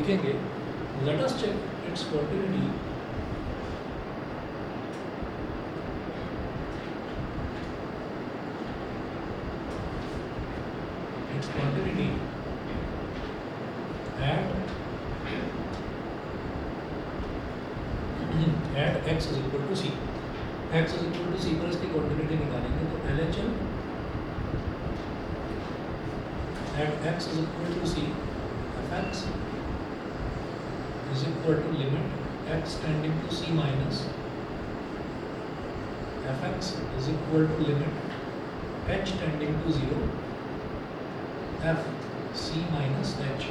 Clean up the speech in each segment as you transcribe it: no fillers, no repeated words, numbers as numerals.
लिखेंगे let us check its quantity at x is equal to c. x is equal to c पर इसकी quantity निकालेंगे तो LHL at x is equal to c fx is equal to limit x tending to c minus fx is equal to limit h tending to 0 f c minus h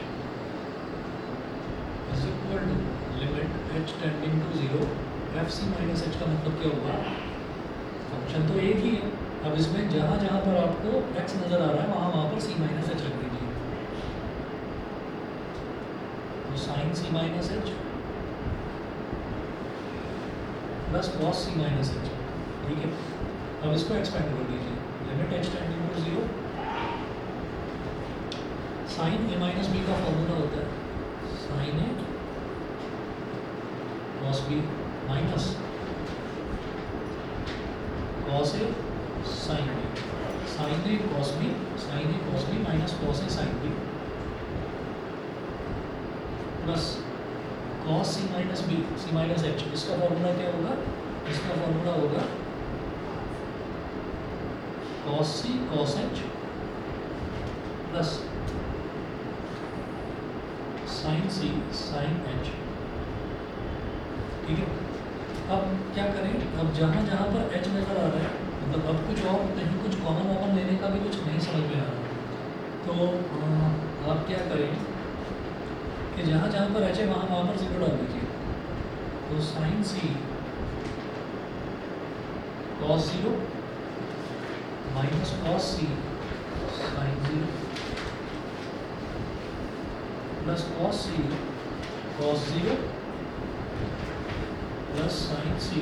is equal to limit h tending to 0 F C minus H का मतलब क्या होगा, function तो एक ही है। अब इसमें जहाँ जहाँ पर आपको एक्स नज़र आ रहा है वहाँ पर सी माइनस एच रख दीजिए, तो sine C minus H plus cos C minus H, ठीक है। अब इसको एक्सपेंड कर दीजिए, limit H tending to 0, sine A minus B का फॉर्मूला होता है sine A cos B minus cos A sine B, sine A cos B minus cos A sine B plus cos C minus B C minus H. इसका formula क्या होगा, इसका formula होगा cos C cos H plus sign C sine H, ठीक है। अब क्या करें, अब जहाँ जहाँ पर h नज़र आ रहा है, मतलब अब कुछ और नहीं, कुछ कॉमन लेने का भी कुछ नहीं समझ में आ रहा, तो आप क्या करें कि जहाँ जहाँ पर h है वहाँ पर 0 डाल दीजिए, तो sine C cos 0 minus cos C sign 0 plus cos C cos 0 plus sign C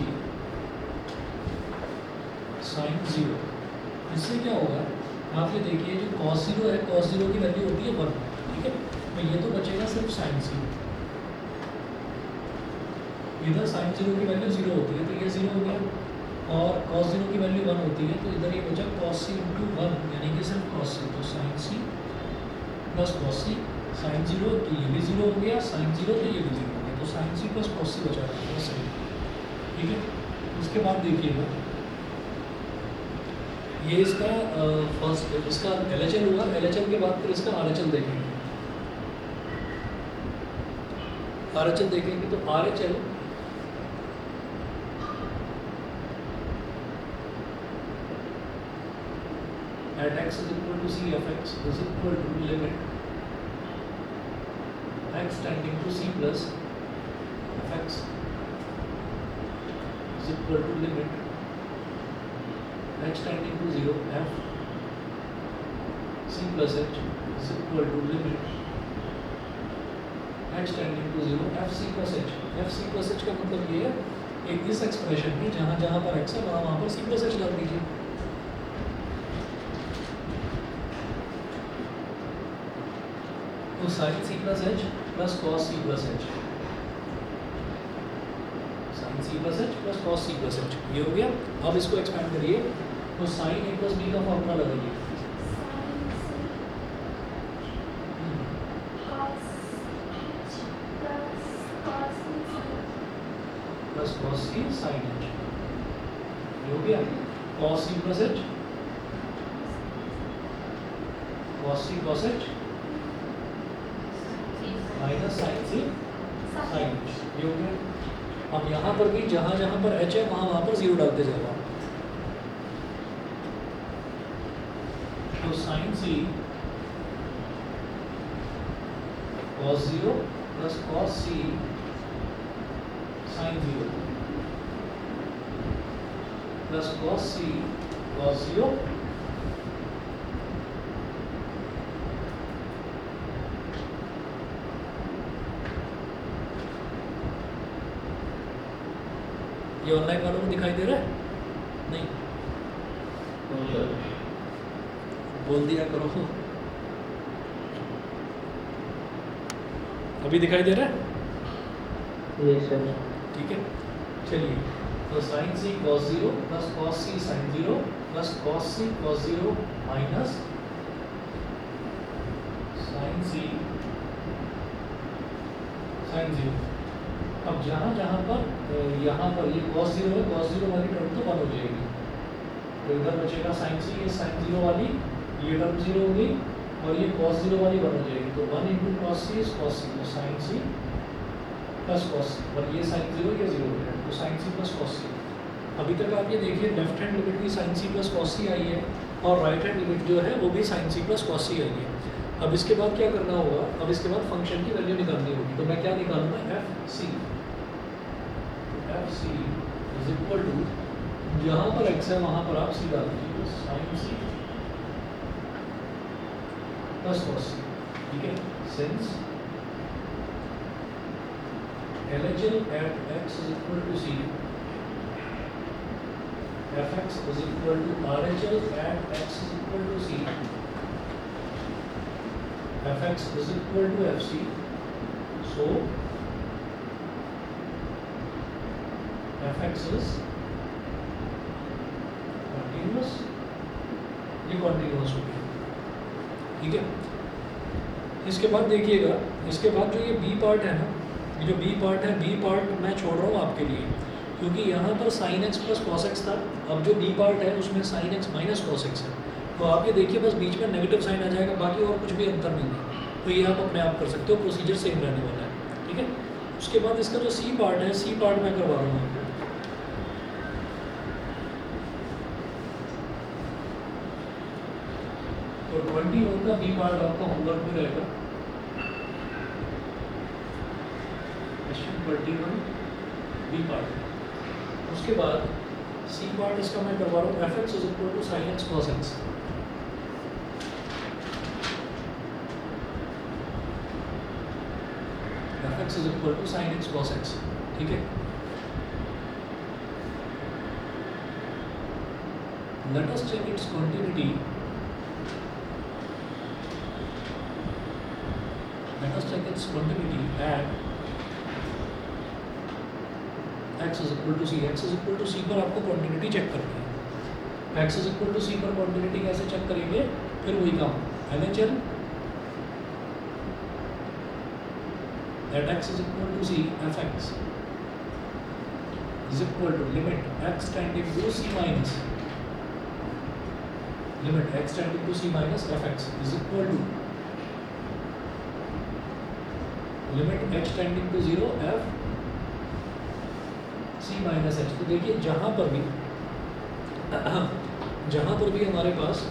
sign 0। इससे क्या होगा, आप ये देखिए जो कॉस 0 है, कॉस 0 की वैल्यू होती है 1, ठीक है। तो ये तो बचेगा सिर्फ साइन सी, इधर साइन 0 की वैल्यू 0 होती है तो ये 0 हो गया, और कॉस 0 की वैल्यू 1 होती है तो इधर ये बचा कॉस सी इंटू 1, यानी कि सिर्फ कॉस सी, तो sine C plus cos C sign 0 तो ये भी 0 हो गया, साइन 0 तो ये भी 0 हो गया, तो साइन सी प्लस कॉस सी बचा है सही, ठीक है। उसके बाद देखिएगा ये इसका फर्स्ट इसका LHL हुआ, LHL के बाद फिर इसका RHL देखेंगे, RHL देखेंगे तो RHL at x is equal to c of x is equal to limit x tending to c plus of x is equal to limit h tending to 0 f c plus h is equal to limit h tending to 0 f c plus h। f c plus h का मतलब ये है एक इस expression में जहाँ जहाँ पर x है वहाँ पर c plus h डाल दीजिए, तो sine C plus H plus cos C plus H, sine C plus H plus cos C plus H, ये हो गया। अब इसको एक्सपेंड करिए तो साइन ए प्लस बी का फॉर्मूला लगाइए, plus cos C sine H, ये हो गया। Cos C plus H cos C cos H minus sine C sine H, ये हो गया। अब यहाँ पर भी जहाँ जहाँ पर h है वहाँ पर 0 डालते जाएगा, तो sine C cos 0 plus cos C sign 0 plus cos C cos 0 ये ऑनलाइन वालों को दिखाई दे रहा है? नहीं बोल दिया करो। अभी दिखाई दे रहा है? Yes sir. ठीक है, चलिए तो sine C cos 0 plus cos C sign 0 plus cos C cos 0 minus sine C sign 0। अब जहाँ जहाँ पर यहाँ पर ये cos 0 है, cos 0 वाली टर्म तो 1 हो जाएगी, तो इधर बचेगा साइन सी, ये साइन 0 वाली ये टर्म 0 होगी और ये cos 0 वाली 1 हो जाएगी, तो 1 into cos C is cos C, तो sine C plus cos C, और ये साइन 0 ये 0 हो जाएगा, तो sine C plus cos C. अभी तक आप ये देखिए लेफ्ट हैंड लिमिट भी sine C plus cos C आई है और राइट हैंड लिमिट जो है वो भी sine C plus cos C आई है। अब इसके बाद क्या करना होगा, अब इसके बाद फंक्शन की वैल्यू निकालनी होगी, तो मैं क्या निकालूंगा, F C is equal to, जहाँ पर x है वहाँ पर आप सी डाल दीजिए, साइन सी प्लस कॉस सी, ठीक है, since LHL at x is equal to c, fx is equal to RHL at x is equal to c, fx is equal to fc, so fx is continuous, ये continuous हो गया, ठीक है। इसके बाद देखिएगा, इसके बाद जो ये बी पार्ट है ना, ये जो बी पार्ट है, बी पार्ट मैं छोड़ रहा हूँ आपके लिए, क्योंकि यहाँ पर sine x plus cos x था, अब जो बी पार्ट है उसमें sine x minus cos x है, तो आप ये देखिए बस बीच में नेगेटिव साइन आ जाएगा, बाकी और कुछ भी अंतर नहीं है, तो ये आप अपने आप कर सकते हो, प्रोसीजर सेम रहने वाला है, ठीक है। उसके बाद इसका जो सी पार्ट है, सी पार्ट मैं करवा रहा हूँ आपको। तो 21 का बी पार्ट आपका होमवर्क में रहेगा, क्वेश्चन 21 बी पार्ट। उसके बाद सी पार्ट इसका मैं करवा रहा हूँ, F x is equal to sine X cos X, F x is equal to sine X cos X, ठीक है। Let us check its continuity, let us check its continuity at x is equal to c, x is equal to c पर आपको continuity check करनी है, x is equal to c पर continuity कैसे check करेंगे, फिर वही काम, LHL at x is equal to c, fx is equal to limit x tending to c minus, limit x tending to c minus fx is equal to limit h tending to 0 f c minus h। तो देखिए जहाँ पर भी हमारे पास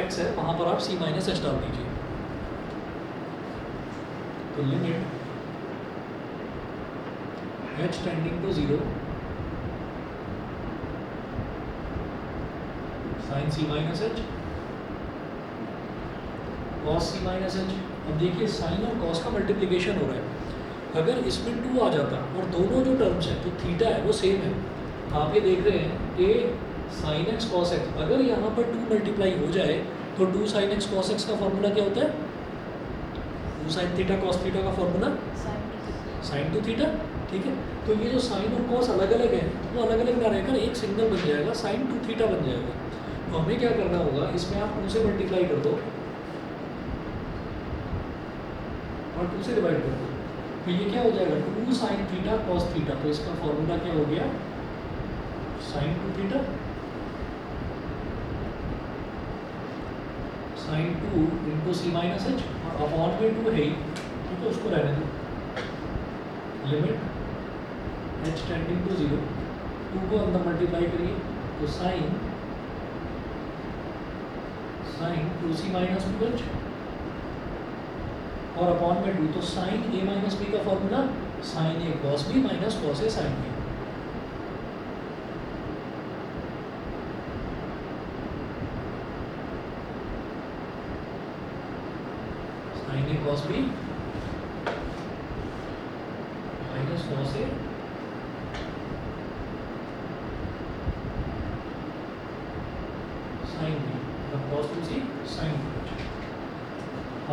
x है वहाँ पर आप c माइनस h डाल दीजिए, तो limit h tending to 0 sine c minus h cos c minus h। अब देखिए साइन और कॉस का मल्टीप्लिकेशन हो रहा है, अगर इसमें 2 आ जाता और दोनों जो टर्म्स हैं तो थीटा है वो सेम है, आप ये देख रहे हैं कि साइन एक्स कॉस एक्स, अगर यहाँ पर 2 मल्टीप्लाई हो जाए तो 2 साइन एक्स कॉस एक्स का फॉर्मूला क्या होता है, 2 साइन थीटा कॉस थीटा का फॉर्मूला साइन 2 थीटा, ठीक है। तो ये जो साइन और कॉस अलग अलग है वो अलग अलग ना रहकर एक सिंगल बन जाएगा, साइन 2 थीटा बन जाएगा। तो हमें क्या करना होगा, इसमें आप 2 से मल्टीप्लाई कर दो और 2 से डिवाइड कर दो, तो ये क्या हो जाएगा, 2 साइन थीटा कॉस थीटा, तो इसका फॉर्मूला क्या हो गया, साइन 2 थीटा साइन 2 इंटू सी माइनस एच, और अपॉन में 2 है ही, ठीक है, उसको रहने दो, लिमिट एच टेंडिंग टू 0, 2 को अंदर मल्टीप्लाई करिए तो साइन 2c माइनस 2h और अपॉन में 2, तो साइन a माइनस बी का formula sine A cos B minus cos A sine B, sine A cos B minus cos A sine B, cos 2c sine 2h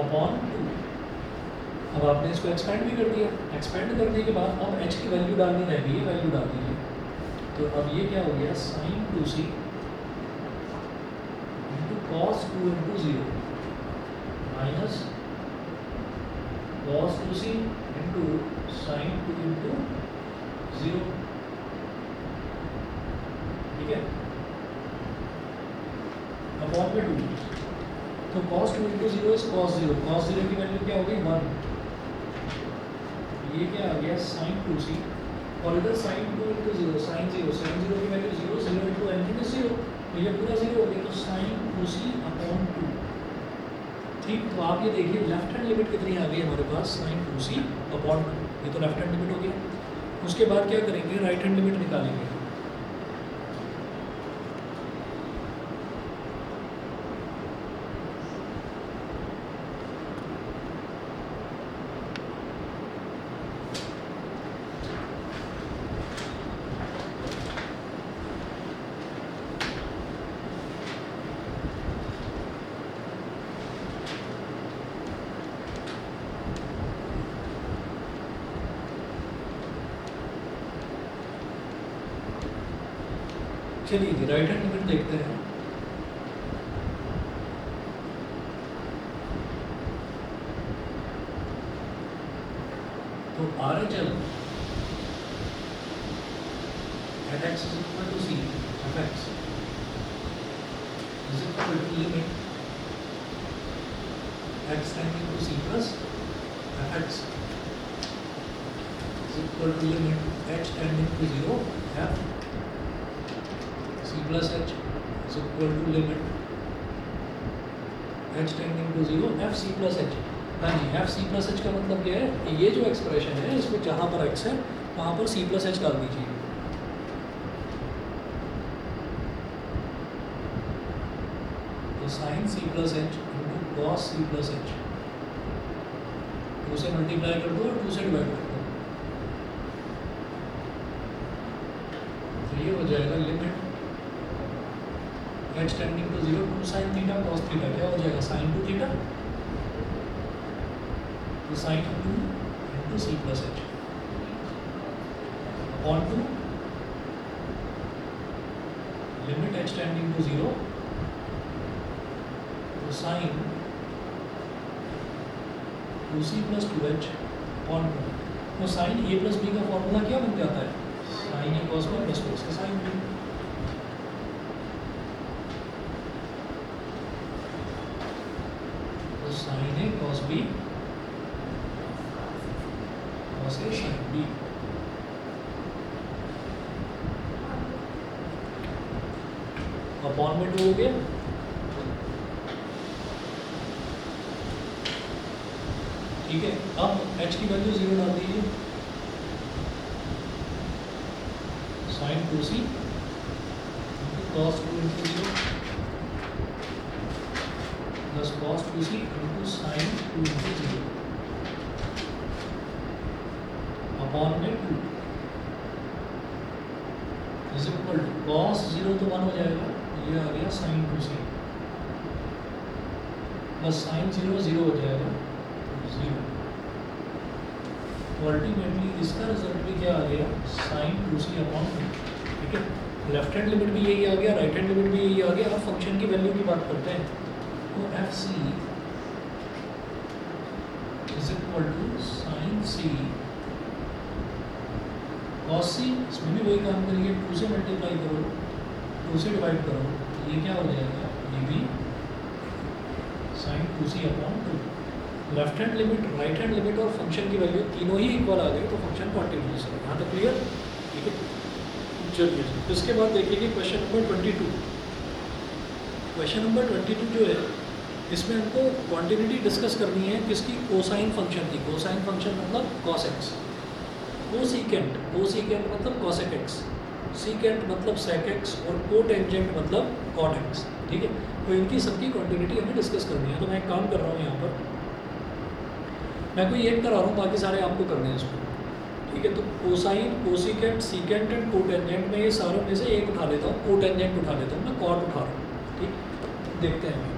upon 2। अब आपने इसको expand भी कर दिया, एक्सपेंड करने के बाद अब h की वैल्यू डालनी रह गई है, वैल्यू डाल दीजिए। तो अब ये क्या हो गया, sine 2c into cos 2 into 0 minus cos 2c into sine 2 into 0। ठीक है, अपॉन में 2। तो cos 2 into 0 is cos 0, cos 0 की वैल्यू क्या हो गई 1। ये क्या आ गया sin 2c, और इधर sin 2 इंटू 0 sin 0, sin 0 की वैल्यू 0, 0 इंटू एनीथिंग इज 0, तो ये पूरा 0 हो गया, तो sin 2c अपॉन 2। ठीक, तो आप ये देखिए लेफ्ट हैंड लिमिट कितनी आ गई हमारे पास, sin 2c अपॉन 2, ये तो लेफ्ट हैंड लिमिट हो गया। उसके बाद क्या करेंगे, राइट हैंड लिमिट निकालेंगे। चलिए जी, राइट हैंड लिमिट देखते हैं। तो RHL at x is equal to c of x is equal to limit x tending to c plus fx is equal to limit h tending to 0 f c plus h is equal to limit h tending to 0 f c plus h। हाँ जी, F C plus H का मतलब क्या है कि ये जो expression है इसमें जहाँ पर एक्स है वहाँ पर सी प्लस एच डाल दीजिए। तो sine C plus H into cos C plus H, 2 से मल्टीप्लाई कर दो और 2 से डिवाइड कर दो, तो ये हो जाएगा limit H tending to 0 2 sine theta cos theta, क्या हो जाएगा साइन 2 थीटा, तो sine 2 into C plus H upon 2 limit H tending to 0, तो sine 2c plus 2h upon 2। तो साइन a प्लस b का फॉर्मूला क्या बन जाता है, sine a cos b plus cos का साइन b। तो साइन a कॉस b से साइन बी। अपॉन में 2 हो गया। ठीक है, अब h की वैल्यू 0 डाल दीजिए, sine 2c cos 2 into 0 plus cos 2c into sine 2 into 0 upon में 2 इज इक्वल टू कॉस 0 तो 1 हो जाएगा, ये आ गया साइन 2c प्लस साइन 0 0 हो जाएगा 0। तो अल्टीमेटली इसका रिजल्ट भी क्या आ गया, साइन 2c अपॉन 2। ठीक है, लेफ्ट हैंड लिमिट भी यही आ गया, राइट हैंड लिमिट भी यही आ गया। अब फंक्शन की वैल्यू की बात करते हैं, तो F C is equal to sine C cos C, इसमें भी वही काम करिए, 2 से मल्टीप्लाई करो 2 से डिवाइड करो, ये क्या हो जाएगा, ये भी sine 2c upon 2। Left hand limit, right hand limit और फंक्शन की वैल्यू तीनों ही इक्वल आ गई, तो फंक्शन कॉन्टिन्यूस है। यहाँ तक क्लियर? ठीक है, चलिए इसके बाद देखिए क्वेश्चन नंबर 22। क्वेश्चन नंबर 22 जो है इसमें हमको क्वांटिटी डिस्कस करनी है किसकी, कोसाइन फंक्शन की। कोसाइन फंक्शन मतलब कॉस एक्स, कोसीकेंट, कोसीकेंट मतलब कॉसेक एक्स, सीकेंट मतलब सेक एक्स और कोटेंजेंट मतलब कॉट एक्स। ठीक है, तो इनकी सबकी क्वांटिटी हमें डिस्कस करनी है। तो मैं एक काम कर रहा हूँ, यहाँ पर मैं कोई एक करा रहा हूँ, बाकी सारे आपको करने हैं इसको। ठीक है, तो cosine, cosecant, secant and cotangent में ये सारों में से एक उठा लेता हूँ, कोटेंजेंट उठा लेता हूँ, मैं कॉट उठा रहा हूँ। ठीक, देखते हैं।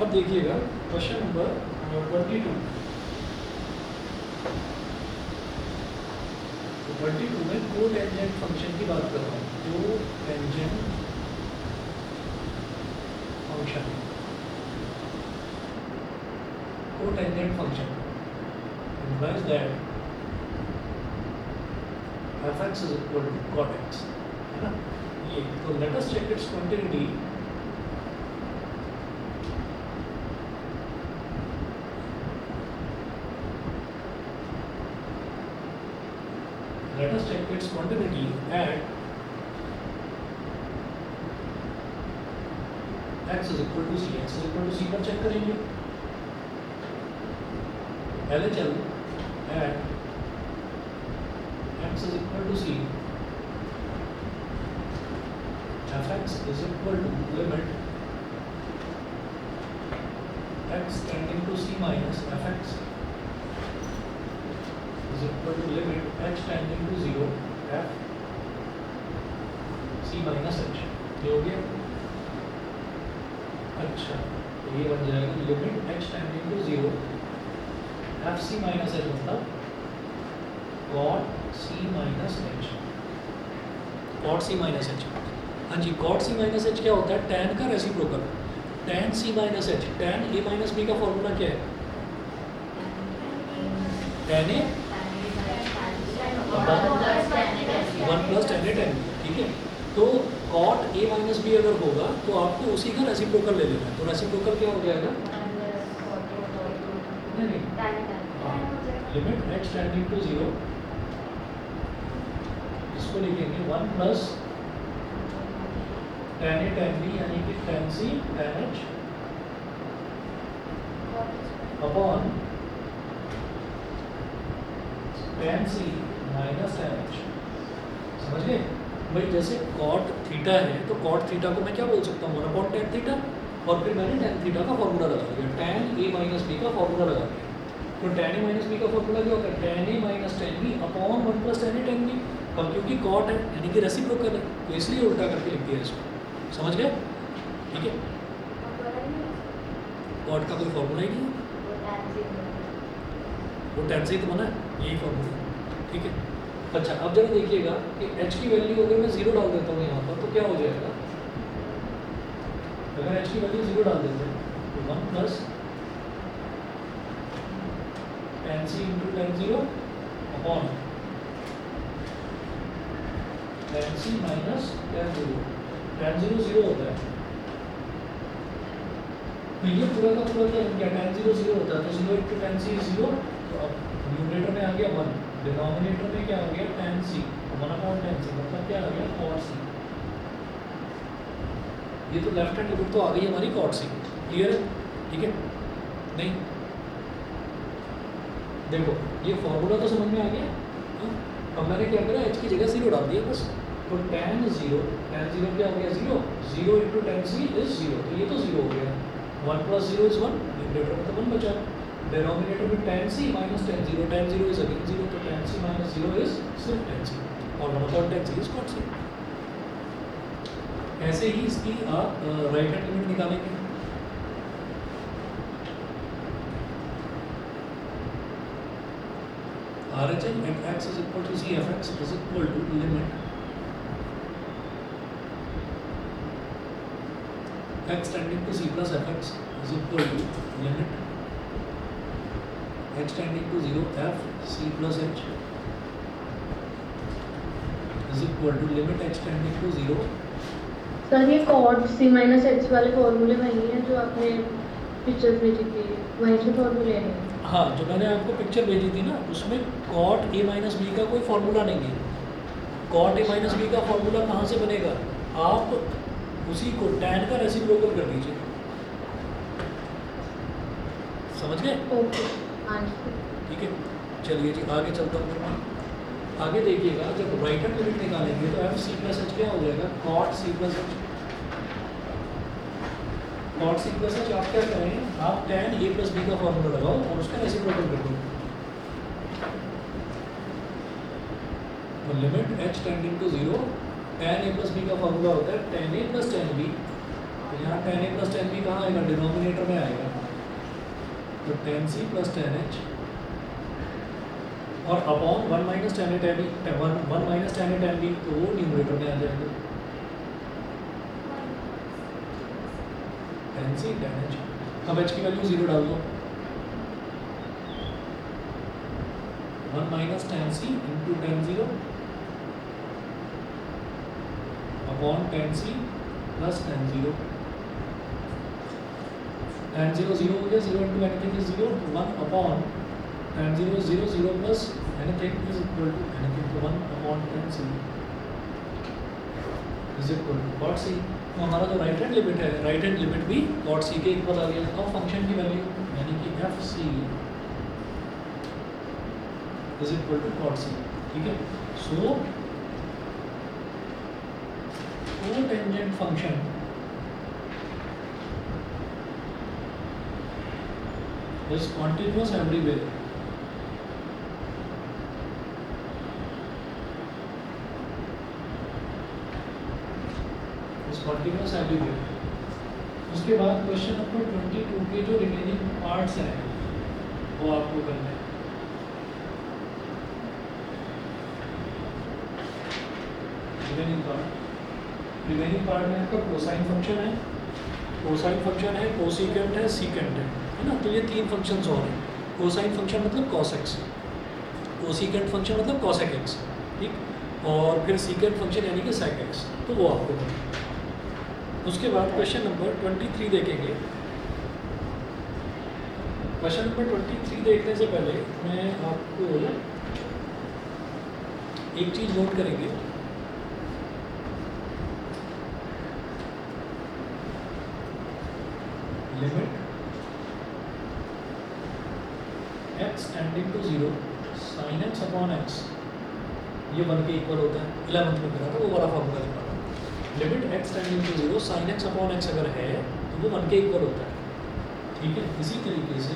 अब देखिएगा क्वेश्चन नंबर 22। तो 22 में को टेंजेंट फंक्शन की बात कर रहा हूँ। को टेंजेंट फंक्शन, को tangent function implies that fx is equal to cot x, है ना? ये तो let us check its continuity. Let us check its continuity at x is equal to c. x is equal to c पर check करेंगे। LHL at x is equal to c, fx is equal to limit x tending to c minus fx is equal to limit h tending to 0 f c minus h। ये हो गया। अच्छा, तो ये बन जाएगा limit h tending to 0 f c minus h मतलब cot c minus h, cot c minus h। हाँ जी, cot c minus h क्या होता है? tan का reciprocal, tan c minus h। tan a minus b का फॉर्मूला क्या है? tan a one plus tan a tan b, ठीक है। तो cot a minus b अगर होगा तो आपको उसी का रेसिप्रोकल ले लेना है। तो रेसिप्रोकल क्या हो जाएगा? नहीं, लिमिट h टेंडिंग टू 0, इसको लिखेंगे 1 plus tan a tan b यानी कि tan c tan h upon tan c minus tan h। समझ गए भाई? जैसे cot थीटा है तो cot थीटा को मैं क्या बोल सकता हूँ? 1 अपॉन tan थीटा, और फिर मैंने tan थीटा का फॉर्मूला लगा दिया, tan a माइनस b का फॉर्मूला लगा दिया। तो tan a माइनस b का फॉर्मूला क्या होता है? tan a minus tan b upon 1 plus tan a tan b। अब क्योंकि cot है यानी कि रेसिप्रोकल है तो इसलिए उल्टा करके लिख दिया इसको। समझ गए? ठीक है। cot का कोई फॉर्मूला ही नहीं है, वो tan से ही तो बना है, यही फॉर्मूला। ठीक है। अच्छा, अब जरा देखिएगा कि h की वैल्यू अगर मैं 0 डाल देता हूँ यहाँ पर तो क्या हो जाएगा? अगर h की वैल्यू 0 डाल देते हैं तो 1 plus tan c into tan 0 upon tan c minus tan 0। tan 0 0 होता है, तो ये पूरा का पूरा क्या हो गया? tan 0 0 होता है, तो 0 इंटू tan c 0। तो अब न्यूमरेटर में आ गया 1, डिनोमिनेटर में क्या आ गया? tan c, 1 upon tan c मतलब क्या आ गया? cot c। ये तो लेफ्ट हैंड लिमिट तो आ गई हमारी cot c। क्लियर है? ठीक है। नहीं, देखो ये फॉर्मूला तो समझ में आ गया। हाँ? अब मैंने क्या करा? h की जगह 0 डाल दिया बस। तो tan 0 क्या हो गया? 0। 0 इंटू tan c इज 0, तो ये तो 0 हो गया। 1 प्लस 0 इज 1, न्यूमरेटर में तो 1 बचा। डिनोमिनेटर में tan c minus tan 0, tan 0 is again 0, तो tan c माइनस 0 इज सिर्फ tan c, और 1 upon tan c is cot c। ऐसे ही इसकी आप राइट हैंड लिमिट निकालेंगे। RHL at x is equal to c fx is equal to limit x tending to c plus fx is equal to limit x tending to 0 f c plus h is equal to limit x tending to 0। Sir ये cot c minus h वाले फॉर्मूले वही हैं जो आपने picture भेजी थी, वहीं से फॉर्मूले हैं। हाँ, जो मैंने आपको पिक्चर भेजी थी ना उसमें cot a माइनस b का कोई फॉर्मूला नहीं है। cot a माइनस b का फॉर्मूला कहाँ से बनेगा? आप उसी को tan का रेसिप्रोकल कर दीजिए। समझ गए? ओके, हाँ ठीक है। चलिए जी आगे चलता हूँ फिर मैं। आगे देखिएगा, जब राइट हैंड लिमिट निकालेंगे तो एफ सी प्लस एच क्या हो जाएगा? Cot C plus H. Cot C plus H आप क्या करें? आप tan a प्लस बी का फॉर्मूला लगाओ और उसका रेसिप्रोकल कर दो। तो limit h tending to 0, tan a plus B का फॉर्मूला होता है tan a plus tan b तो यहाँ tan a plus tan b कहाँ आएगा, डिनोमिनेटर में आएगा, तो tan c plus tan h और upon 1 minus tan a tan b, 1 minus tan a tan b, तो वो न्यूमरेटर में आ जाएगा, tan c tan h। अब h की वैल्यू 0 डाल दो, 1 minus tan c into tan 0 upon tan c plus tan 0, tan 0 0 हो गया, 0 into anything is 0, 1 upon tan 0 0 0 plus anything is equal to anything, तो 1 upon tan c is equal to cot c। तो हमारा जो राइट हैंड लिमिट है, right hand limit भी cot c के equal आ गया। अब फंक्शन की वैल्यू यानी कि F C is equal to cot c, ठीक है। सो cotangent function is continuous everywhere, is continuous everywhere। उसके बाद क्वेश्चन नंबर 22 के जो रिमेनिंग पार्ट्स हैं वो आपको करना है। रिमेनिंग पार्ट में आपका कोसाइन फंक्शन है, कोसाइन फंक्शन है, कोसिकेंट है, सीकेंट है ना। तो ये तीन फंक्शंस और हैं। कोसाइन फंक्शन मतलब cos x, कोसिकेंट फंक्शन मतलब cos x, ठीक, और फिर सीकेंट फंक्शन यानी कि sec x, तो वो आपको करना है। उसके बाद क्वेश्चन नंबर 23 देखेंगे। क्वेश्चन नंबर 23 देखने से पहले मैं आपको एक चीज़ नोट करेंगे, limit x tending to 0 sin x upon x, ये 1 के इक्वल होता है। 11th में करा था वो वाला फॉर्मूला लिखा था। Limit x tending to 0 sin x upon x अगर है तो वो 1 के इक्वल होता है, ठीक है। इसी तरीके से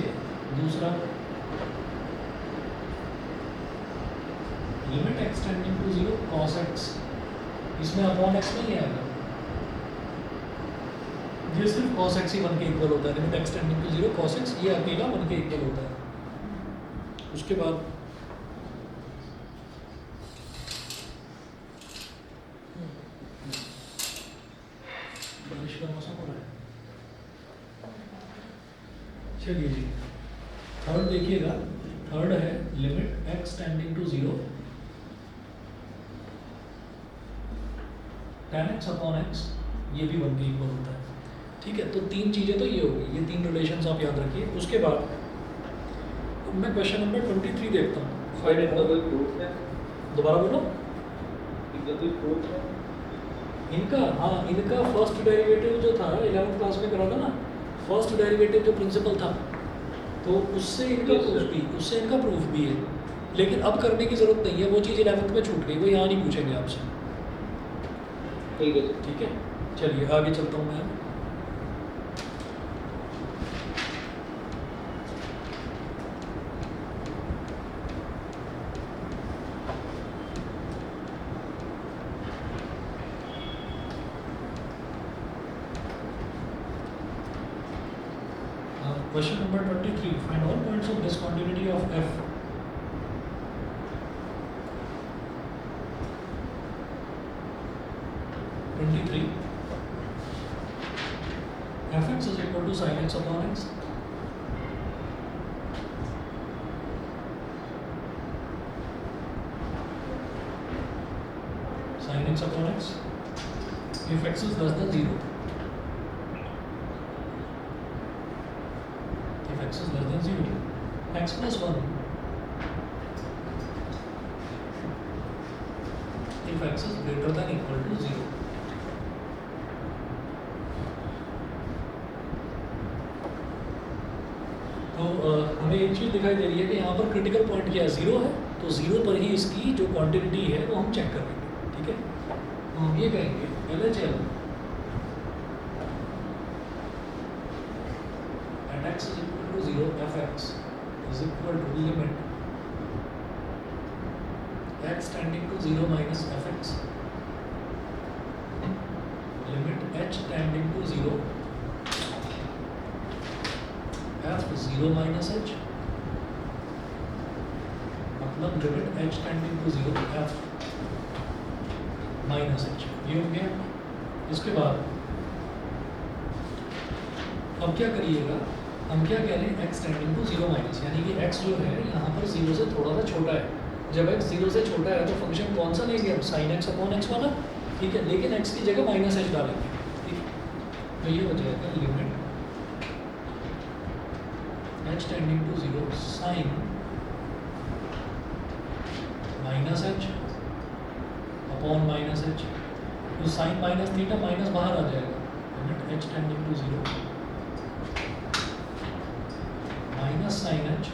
दूसरा limit x tending to 0 cos x, इसमें अपॉन x नहीं आएगा, ये सिर्फ cos x ही 1 के इक्वल होता है। Limit x tending to 0 cos x, ये अकेला 1 के इक्वल होता है। उसके बाद बारिश का मौसम हो रहा है, चलिए जी। थर्ड देखिएगा, थर्ड है limit x tending to 0 tan x upon x, ये भी 1 के इक्वल होता है, ठीक है। तो तीन चीज़ें तो ये होगी, ये तीन रिलेशंस आप याद रखिए। उसके बाद मैं क्वेश्चन नंबर 23 देखता हूँ। दोबारा बोलो। इनका, हाँ, इनका फर्स्ट डेरिवेटिव जो था 11th क्लास में करा था ना, फर्स्ट डेरिवेटिव जो प्रिंसिपल था, तो उससे इनका प्रूफ भी, उससे इनका प्रूफ भी है, लेकिन अब करने की ज़रूरत नहीं है, वो चीज़ 11th में छूट गई, वो यहाँ नहीं पूछेंगे आपसे, ठीक है। ठीक है। चलिए आगे चलता हूँ मैं। Question number 23. Find all points of discontinuity of f. fx is equal to sin x upon x. Sin x upon x. If x is less than 0. If x is less than 0, x plus 1, if x is greater than equal to 0. तो हमें एक चीज़ दिखाई दे रही है कि यहाँ पर critical point क्या है, 0 है, तो 0 पर ही इसकी जो क्वांटिटी है वो हम चेक करेंगे, ठीक है। तो हम ये कहेंगे LHL at x is equal to 0, fx is equal to limit x tending to 0 minus fx, limit h tending to 0 0 minus H, मतलब limit H tending to 0 F minus H, ये हो गया। इसके बाद अब क्या करिएगा, हम क्या कह रहे हैं, एक्स टेंडिंग टू 0 माइनस, यानी कि एक्स जो है यहाँ पर 0 से थोड़ा सा छोटा है। जब एक्स 0 से छोटा है तो फंक्शन कौन सा लेंगे हम, साइन एक्स अपॉन एक्स वाला, ठीक है, लेकिन एक्स की जगह माइनस एच डालेंगे, ठीक। तो ये हो जाएगा limit H tending to 0 sine minus H upon minus H, तो साइन माइनस थीटा माइनस बाहर आ जाएगा, limit H tending to 0 minus sine H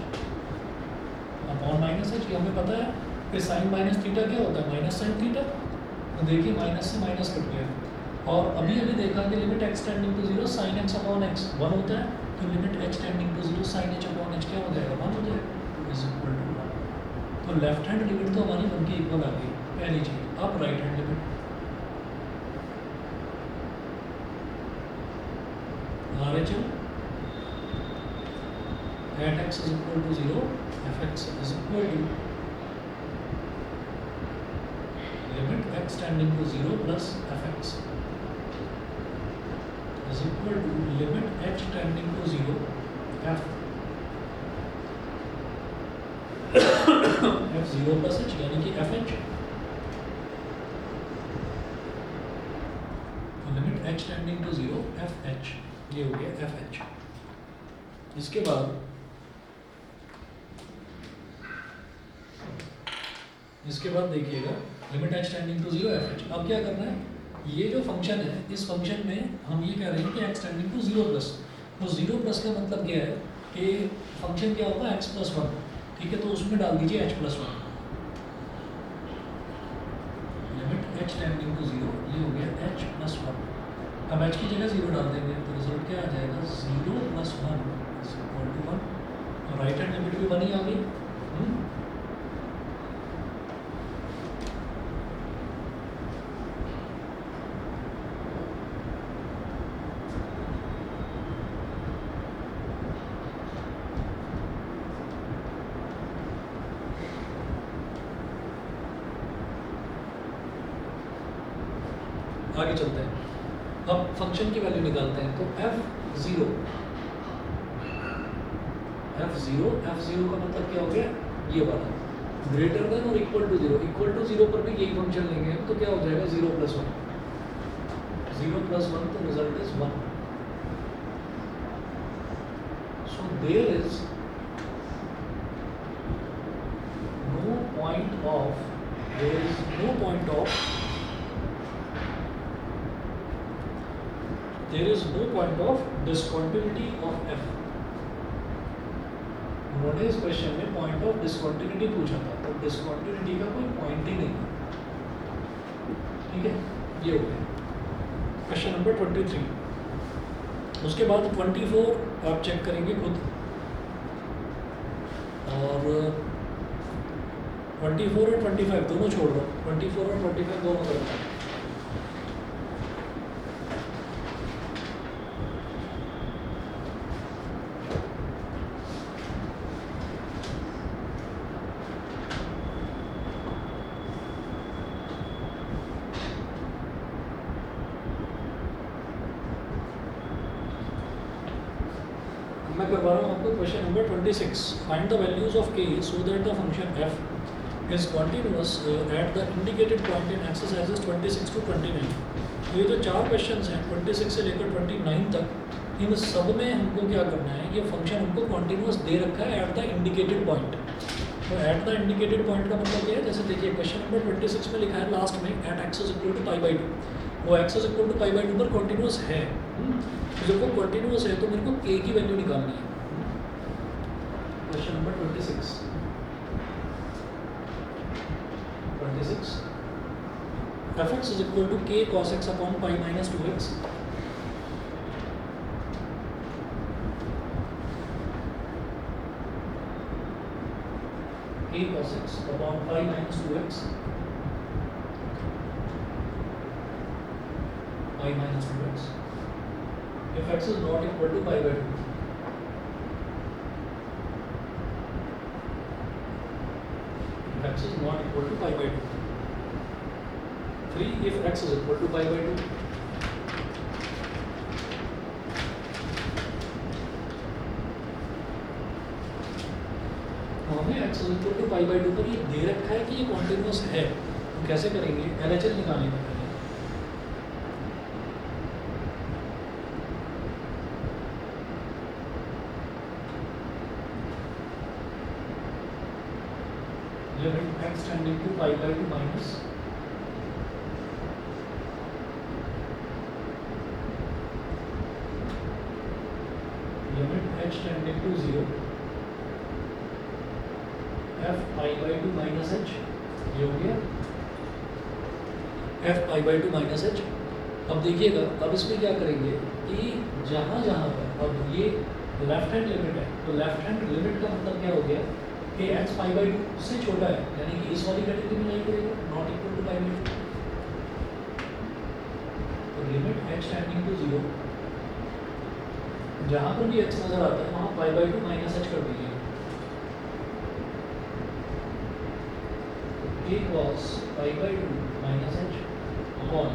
upon minus H, ये हमें पता है कि साइन माइनस थीटा क्या होता है, माइनस साइन थीटा। तो देखिए माइनस से माइनस कट गया, और अभी देखा कि limit X tending to 0 sine X upon X 1 होता है, तो limit H tending to 0 sine H upon H क्या हो जाएगा, 1 हो जाएगा, इज इक्वल टू 1। तो लेफ्ट हैंड लिमिट तो हमारी 1 के इक्वल आ गई पहली चीज। अब right hand limit RHL at x is equal to 0, fx is equal to limit x tending to 0 plus fx is equal to limit h tending to 0 f f0 plus h, यानी कि fh, limit h tending to 0 fh, ये हो गया fh। इसके बाद देखिएगा limit h tending to 0 fh। अब क्या करना है, ये जो फंक्शन है, इस फंक्शन में हम ये कह रहे हैं कि x टेंडिंग टू 0 प्लस, तो 0 प्लस का मतलब क्या है कि फंक्शन क्या होगा, x प्लस 1, ठीक है, तो उसमें डाल दीजिए h plus 1, limit h tending to 0, ये हो गया h प्लस 1। अब h की जगह 0 डाल देंगे तो रिजल्ट क्या आ जाएगा, 0 प्लस 1 इज इक्वल टू 1, और राइट हैंड लिमिट भी 1 ही आ गई। आगे चलते हैं, अब फंक्शन की वैल्यू निकालते हैं। तो f0 का मतलब क्या हो गया, ये वाला ग्रेटर देन और इक्वल टू 0, इक्वल टू 0 पर भी यही फंक्शन लेंगे तो क्या हो जाएगा, 0 प्लस 1, 0 प्लस 1, तो result is 1। So there is no point of there is no point of discontinuity of f। उन्होंने इस क्वेश्चन में पॉइंट ऑफ डिसकंटिन्यूटी पूछा था, तो डिसकंटिन्यूटी का कोई पॉइंट ही नहीं है, ठीक है, ये हो गया क्वेश्चन नंबर 23। उसके बाद 24 आप चेक करेंगे खुद, और 24 और 25 दोनों छोड़ दो, 24 और 25 दोनों करना है। मैं करवा रहा हूँ आपको question number 26। Find the values of k so that the function f is continuous at the indicated point in exercises 26 to 29। ये जो 4 क्वेश्चंस हैं 26 से लेकर 29 तक, इन सब में हमको क्या करना है, ये फंक्शन हमको कॉन्टिन्यूअस दे रखा है एट द इंडिकेटेड पॉइंट। तो एट द इंडिकेटेड पॉइंट का मतलब क्या है, जैसे देखिए क्वेश्चन नंबर 26 में लिखा है लास्ट में at x is equal to π/2, वो एक्स इज इक्वल टू π/2 पर कॉन्टिन्यूअस है। जब वो कॉन्टिन्यूअस है तो मेरे को k की वैल्यू निकालनी है। Question number 26 fx is equal to k cos x upon pi minus 2x, k cos x upon pi minus 2x, pi minus 2x, if x is not equal to pi/2, x is not equal to pi by 2. 3 if x is equal to pi by 2. हमें x is equal to pi by 2 पर ये दे रखा है कि ये continuous है, तो कैसे करेंगे? LHS निकालेंगे पहले। Limit x tending to pi by 2 minus limit h tending to 0 f pi by 2 minus h, ये हो गया f pi by 2 minus h। अब देखिएगा, अब इसमें क्या करेंगे कि जहाँ जहाँ पर अब ये लेफ्ट हैंड लिमिट है, तो लेफ्ट हैंड लिमिट का मतलब क्या हो गया कि x pi by 2 से छोटा है, यानी कि इस वाली कैटेगरी में नहीं करेगा, not equal to pi by 2। तो लिमिट h टेंडिंग टू 0, जहाँ पर भी x नजर आता है वहाँ pi by 2 माइनस h कर दीजिए। k cos pi by 2 minus h upon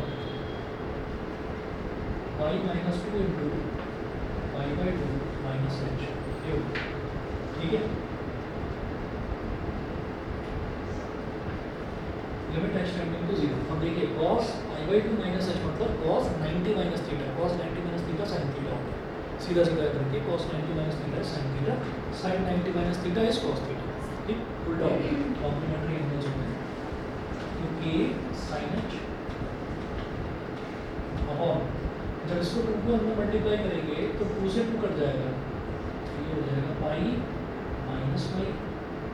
pi minus 2 into pi by 2 minus h, ये ठीक है। Limit h tending to 0। अब देखिए cos pi by 2 minus h मतलब cos 90 minus theta, cos 90 minus theta sin theta होता है। सीधा सीधा करके cos 90 minus theta sin theta, sin 90 minus theta is cos theta, ठीक, उल्टा हो गया कॉम्प्लीमेंट्री इमेज में। तो k sin h अपॉन, जब इसको 2 को अंदर मल्टीप्लाई करेंगे तो 2 से 2 कट जाएगा, ये हो जाएगा पाई माइनस पाई,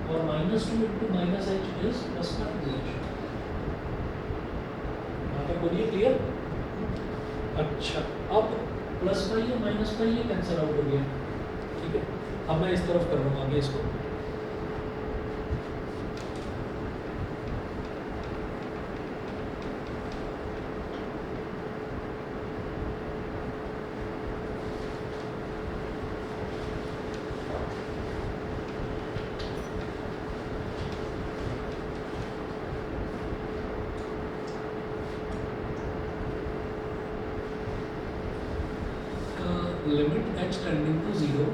और minus 2 into minus h is plus का 2h। बोलिए क्लियर? अच्छा, अब प्लस पाई और माइनस पाई ये कैंसिल आउट हो गया, ठीक है। अब मैं इस तरफ कर रहा हूँ आगे इसको, limit h tending to 0,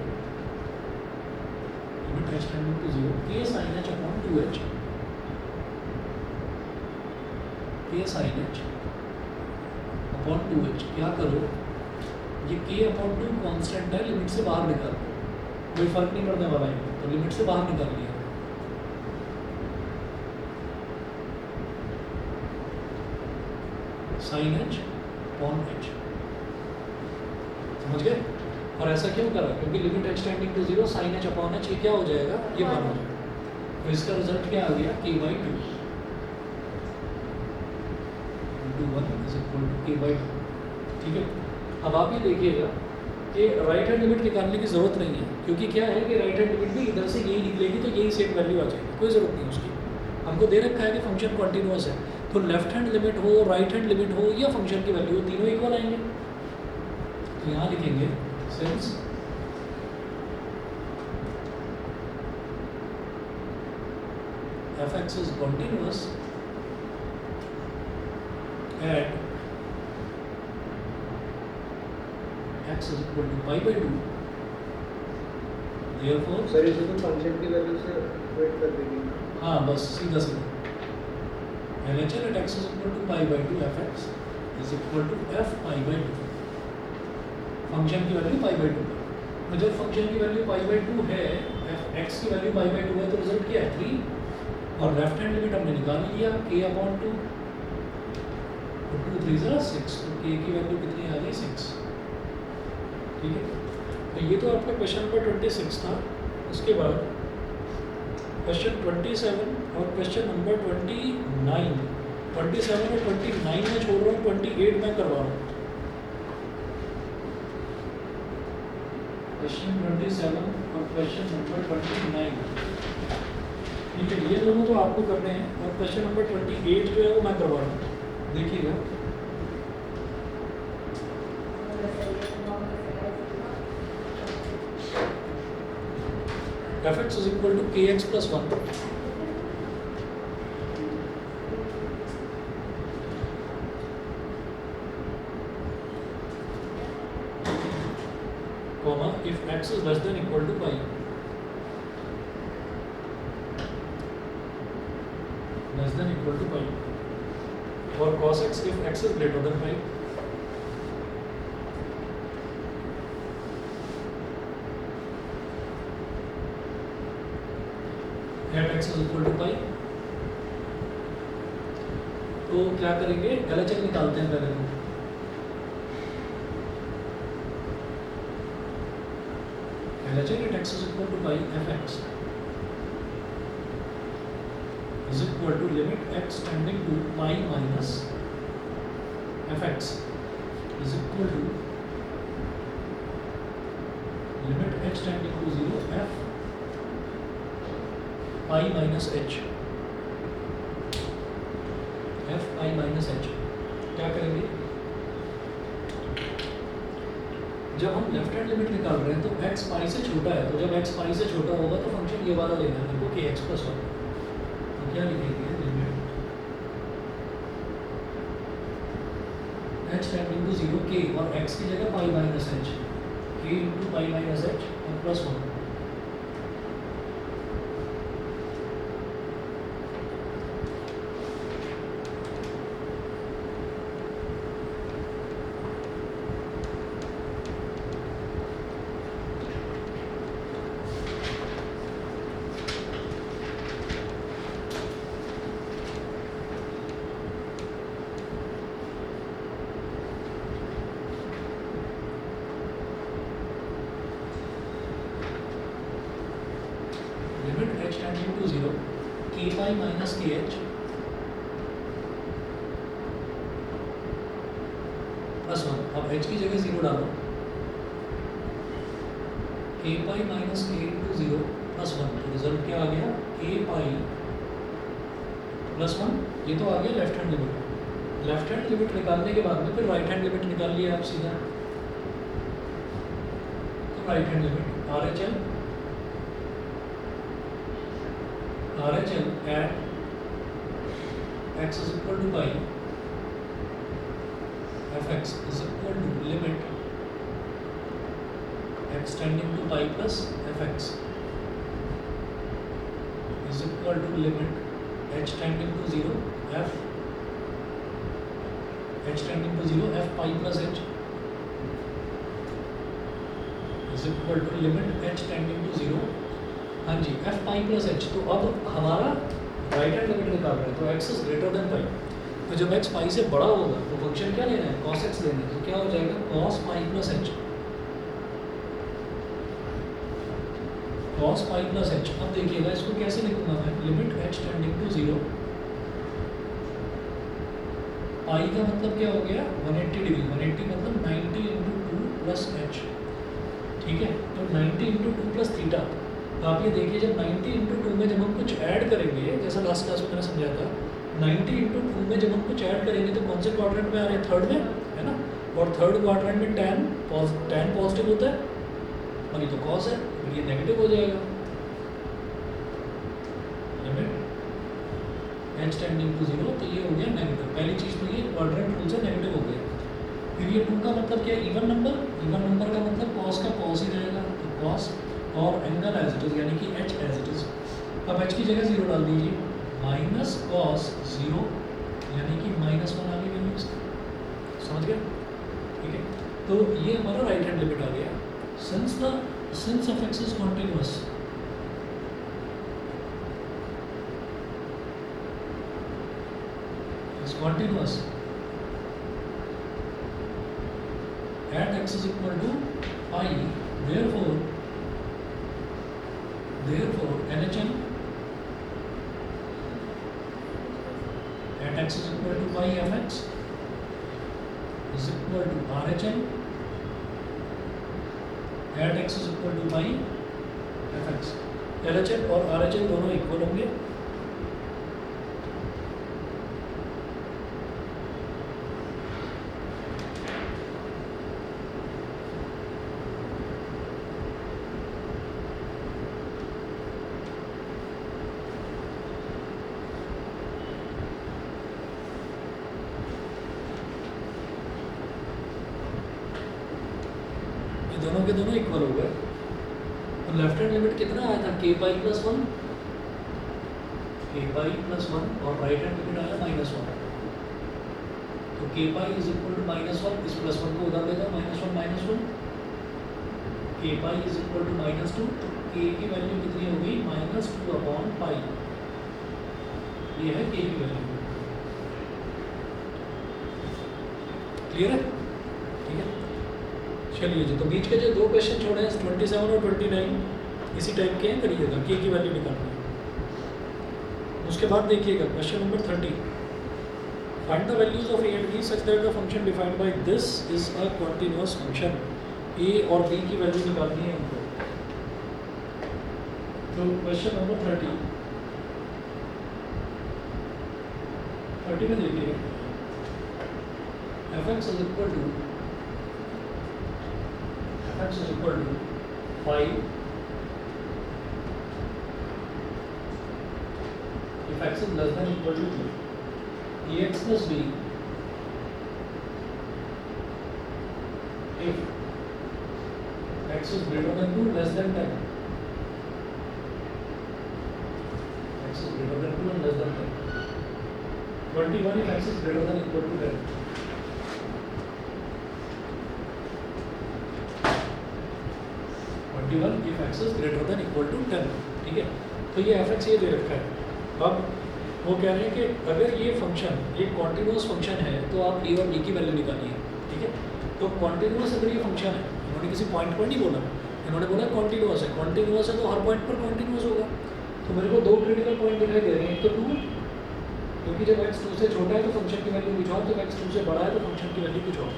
limit h tending to 0 k sin h upon 2h, k sin h upon 2h। क्या करो, ये k अपॉन 2 कांस्टेंट है, लिमिट से बाहर निकाल दो, कोई फर्क नहीं पड़ने वाला है, तो लिमिट से बाहर निकाल लिया। sin h अपॉन h, समझ गए? और ऐसा क्यों करा? क्योंकि limit h tending to 0 sin h upon h, ये क्या हो जाएगा, ये 1 हो जाएगा। तो इसका रिजल्ट क्या आ गया, k by 2 into 1 is equal to k by 2, ठीक है। अब आप ये देखिएगा कि राइट हैंड लिमिट निकालने की ज़रूरत नहीं है, क्योंकि क्या है कि राइट हैंड लिमिट भी इधर से यही निकलेगी, तो यही सेम वैल्यू आ जाएगी, कोई ज़रूरत नहीं उसकी। हमको दे रखा है कि फंक्शन कॉन्टिन्यूअस है, तो लेफ्ट हैंड लिमिट हो, राइट हैंड लिमिट हो या फंक्शन की वैल्यू हो, तीनों इक्वल आएंगे। तो यहाँ लिखेंगे since fx is continuous at x is equal to pi by 2, therefore sir इसे तो फंक्शन की वैल्यू से वेट कर देंगे। हाँ बस सीधा सीधा LHS at x is equal to pi by 2 fx is equal to f pi by 2, function की वैल्यू पाई बाई 2 है। तो जब फंक्शन की वैल्यू पाई बाई 2 है, एक्स की वैल्यू पाई बाई 2 है, तो रिजल्ट क्या है 3, और लेफ्ट हैंड लिमिट हमने निकाल लिया k अपॉन 2, तो 2 3 ज़रा 6, तो k की वैल्यू कितनी आ गई 6, ठीक है। तो ये तो आपका क्वेश्चन नंबर 26 था। उसके बाद क्वेश्चन 27 और क्वेश्चन नंबर 29, 27 और 29 में छोड़ रहा हूँ, 28 में करवा रहा हूँ। क्वेश्चन 27 और क्वेश्चन नंबर 29, ठीक है, ये दोनों तो आपको करने हैं, और क्वेश्चन नंबर 28 जो है वो मैं करवा रहा हूँ, देखिएगा। fx is equal to kx plus 1, comma if x is less than equal to pi, less than equal to pi, or cos x if x is greater than pi. At x is equal to pi, तो क्या करेंगे, LHS निकालते हैं पहले तो। LHS at x is equal to pi fx is equal to limit x tending to pi minus fx is equal to limit x tending to 0 f pi minus h, f pi minus h। क्या करेंगे, जब हम left hand limit निकाल रहे हैं तो x पाई से छोटा है, तो जब x पाई से छोटा होगा तो फंक्शन ये वाला लेना है हमको कि x प्लस वन। तो क्या लिखेंगे, limit h tending to 0 k और x की जगह pi minus h, k into pi minus h और plus one. Limit h tending to 0 k pi minus k h plus one. अब h की जगह 0 डालो, k pi minus k into 0 plus one, तो result क्या आ गया, k पाई प्लस वन। ये तो आ गया left hand limit. Left hand limit निकालने के बाद में फिर राइट हैंड लिमिट निकाल लिया आप सीधा। तो right hand limit RHL at x is equal to pi fx is equal to limit x tending to pi plus fx is equal to limit h tending to 0 f h tending to 0 f pi plus h is equal to limit h tending to 0। हाँ जी, f pi plus h। तो अब हमारा right hand limit निकाल रहे हैं, तो x is greater than pi. तो जब x पाई से बड़ा होगा तो फंक्शन क्या लेना है, cos x लेना है। तो क्या हो जाएगा, cos pi plus h, cos pi plus h। अब देखिएगा इसको कैसे लिखूंगा मैं, लिमिट h टेंडिंग टू 0, पाई का मतलब क्या हो गया 180 डिग्री, 180 मतलब 90 इंटू 2 प्लस h, ठीक है। तो 90 इंटू 2 प्लस थीटा। तो आप ये देखिए, जब 90 इंटू 2 में जब हम कुछ ऐड करेंगे, जैसा लास्ट क्लास में मैंने समझाया था, 90 इंटू 2 में जब हम कुछ ऐड करेंगे तो कौन से क्वाड्रेंट में आ रहे हैं, थर्ड में, है ना। और थर्ड क्वाड्रेंट में tan पॉजिटिव होता है और ये तो cos है, तो ये नेगेटिव हो जाएगा। लिमिट h टेंडिंग टू 0, तो ये हो गया नेगेटिव। पहली चीज़ तो ये क्वाड्रेंट रूल से नेगेटिव हो गया। फिर ये 2 का मतलब क्या है, इवन नंबर। इवन नंबर का मतलब cos का cos ही रहेगा, तो cos और एंगल एज इट इज, यानी कि h एज इट इज। अब h की जगह 0 डाल दीजिए, माइनस cos 0 यानी कि माइनस 1 आ गई वैल्यू इसकी, समझ गया, ठीक है। तो ये हमारा राइट हैंड लिमिट आ गया। Since of x is continuous, is continuous at x is equal to pi, therefore LHM at x is equal to pi fx is equal to RHM at x is equal to pi fx। LHM और RHM दोनों equal होंगे। दोनों के दोनों equal हो गए। तो left hand limit कितना आया था k पाई प्लस वन, और राइट हैंड लिमिट आया -1। तो k pi is equal to -1, इस प्लस वन को उधर देगा -1, k pi is equal to -2, तो k की वैल्यू कितनी हो गई -2/पाई। ये है k की वैल्यू। क्लियर है? ठीक है, चलिए जी। तो बीच के जो दो क्वेश्चन छोड़े हैं 27 और 29 इसी टाइप के हैं, करिएगा k की वैल्यू निकालनी है। उसके बाद देखिएगा question number 30, find the values of a and b such that the function defined by this is a continuous function। a और b की वैल्यू निकालनी है हमको। तो क्वेश्चन नंबर 30 में देखिए fx is equal to 5 if x is less than equal to 2, ax plus b if x is greater than 2 less than 10, x is greater than 2 and less than 10, 21 if x is greater than equal to 10, 21 if x is greater than equal to 10। ठीक है, तो ये fx ये दे रखा है। अब वो कह रहे हैं कि अगर ये फंक्शन एक कॉन्टिन्यूस फंक्शन है तो आप a और b की वैल्यू निकालिए। ठीक है, तो कॉन्टिन्यूस अगर ये फंक्शन है, इन्होंने किसी पॉइंट पर नहीं बोला, इन्होंने बोला कॉन्टिन्यूस है। कॉन्टिन्यूस है तो हर पॉइंट पर कॉन्टिन्यूस होगा। तो मेरे को दो क्रिटिकल पॉइंट दिखाई दे रहे हैं। एक तो 2, क्योंकि जब x 2 से छोटा है तो फंक्शन की वैल्यू कुछ और, जब x 2 से बड़ा है तो फंक्शन की वैल्यू कुछ और।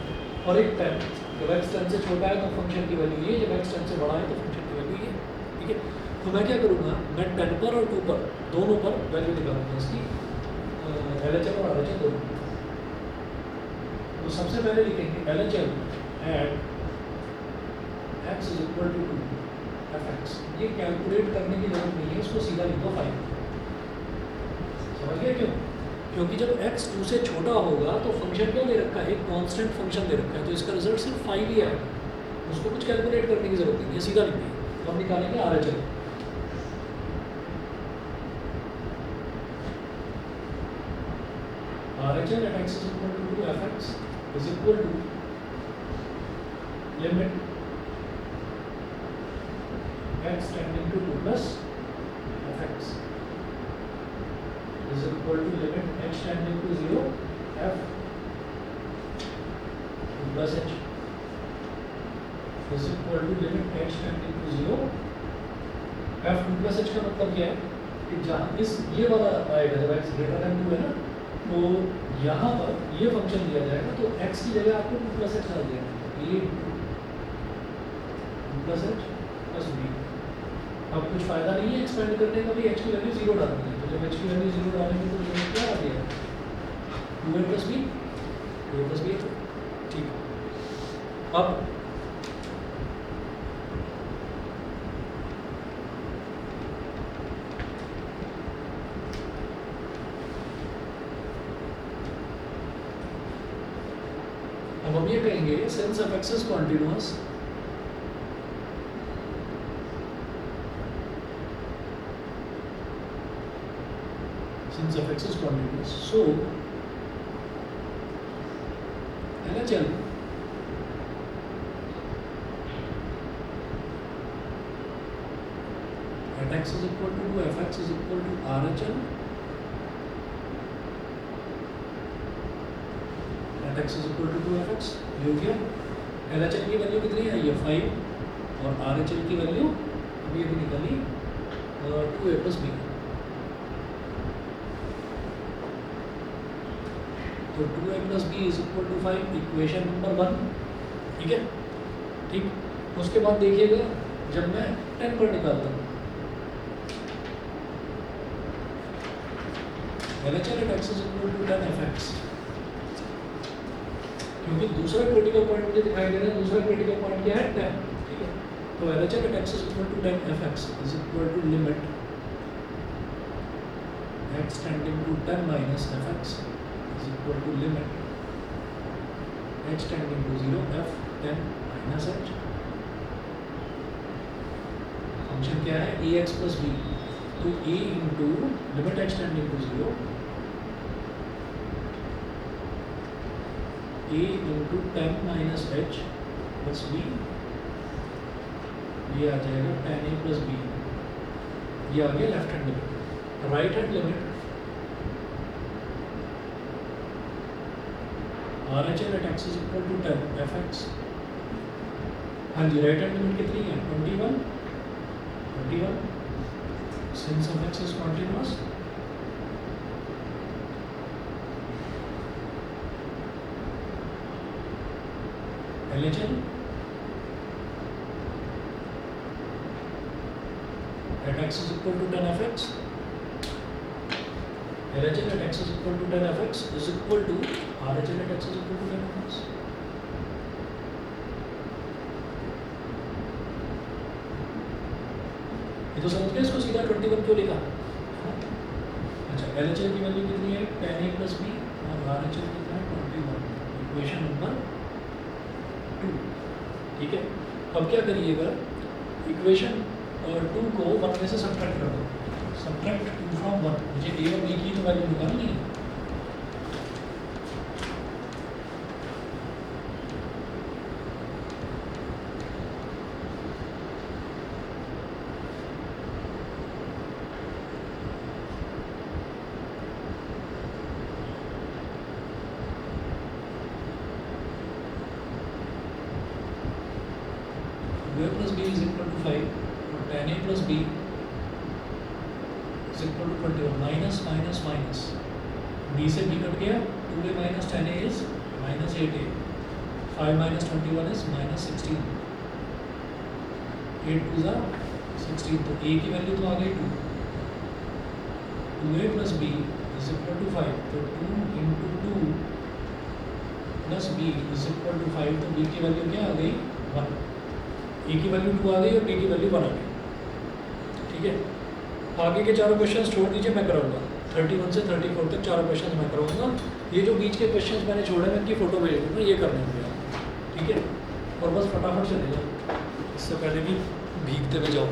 और एक 10, जब x 10 से छोटा है तो फंक्शन की वैल्यू ये, जब x 10 से बड़ा है तो फंक्शन की वैल्यू ये। ठीक है, तो मैं क्या करूँगा, मैं 10 पर और 2 पर दोनों पर वैल्यू निकालूंगा इसकी, LHM और RHM दोनों। तो सबसे पहले लिखेंगे LHM at x is equal to 2 fx। ये कैलकुलेट करने की जरूरत नहीं है, इसको सीधा लिख दो 5। समझ गए क्यों? क्योंकि जब x 2 से छोटा होगा तो फंक्शन क्या दे रखा है, एक कांस्टेंट फंक्शन दे रखा है, तो इसका रिजल्ट सिर्फ 5 ही आएगा, उसको कुछ कैलकुलेट करने की जरूरत नहीं है, सीधा लिख देंगे। तो हम निकालेंगे RHM। RHM at x is equal to 2 fx is equal to limit x tending to 2 plus fx is equal to limit x tending to 0 f 2 plus h is equal to limit h tending to 0 f 2 plus h का मतलब क्या है कि जहाँ इस ये वाला आएगा जब x ग्रेटर देन 2 है ना, तो यहाँ पर ये फंक्शन दिया जाएगा, तो x की जगह आपको 2 प्लस h डाल देना, ये 2 प्लस h प्लस b। अब कुछ फायदा नहीं है एक्सपेंड करने का भी, h की वैल्यू 0 डालनी है। तो जब h की वैल्यू 0 डालेंगे तो लिमिट क्या आ गया 2a plus b, 2a plus b। ठीक है, अब हम ये कहेंगे since fx is continuous, since fx is continuous, so LHM at x is equal to 2 fx is equal to RHM at x is equal to 2 fx। ये हो गया। LHM की वैल्यू कितनी है, ये 5, और RHM की वैल्यू अभी अभी निकाली 2a प्लस b। तो 2a plus b is equal to 5, equation number 1। ठीक है, ठीक। उसके बाद देखिएगा जब मैं 10 पर निकालता हूँ LHM at x is equal to 10 fx, क्योंकि दूसरा क्रिटिकल पॉइंट मुझे दिखाई दे रहा है, दूसरा क्रिटिकल पॉइंट क्या है 10। ठीक है, तो LHM at x is equal to 10 fx is equal to limit x tending to 10 minus fx is equal to limit h tending to 0 f 10 minus h क्या है ए एक्स प्लस बी, तो A into limit H tending to 0 A into 10 minus H plus B, ये आ जाएगा 10 ए plus B, ये आ गया left hand limit. Right hand limit R H L at x is equal to 10 f x. हाँ जी, right hand limit कितनी है 21 since f x is continuous, L H L at x is equal to 10 fx, LHL at x is equal to 10 fx is equal to RHL at x is equal to 10 fx। ये तो समझ गए इसको, सीधा 21 क्यों लिखा। अच्छा, LHL की वैल्यू कितनी है 10a प्लस बी और RHL कितना है 21, इक्वेशन नंबर 2। ठीक है, अब क्या करिएगा, इक्वेशन और 2 को 1 में से सब्ट्रैक्ट कर दो, सब्ट्रैक्ट 2 फ्रॉम 1, मुझे ए और बी की तो वैल्यू निकालनी है। a plus b is equal to 5, 10a plus b is equal to 21, minus minus minus, b से b कट गया, 2a minus 10a is minus 8a, 5 minus 21 is minus 16, 8 2 जा 16, तो a की वैल्यू तो आ गई 2, 2a plus b is equal to 5, तो 2 into 2 plus b is equal to 5, तो b की वैल्यू क्या आ गई 1, ए की वैल्यू 2 आ गई और बी की वैल्यू 1 आ गई। ठीक है, आगे के चारों क्वेश्चंस छोड़ दीजिए, मैं कराऊंगा 31 से 34 तक चारों क्वेश्चंस मैं कराऊंगा। ये जो बीच के क्वेश्चंस मैंने छोड़े मैं इनकी फ़ोटो भेज दूँगा, ये करने होंगे आप। ठीक है, और बस फटाफट चले जाओ, इससे पहले कि भीगते हुए जाओ।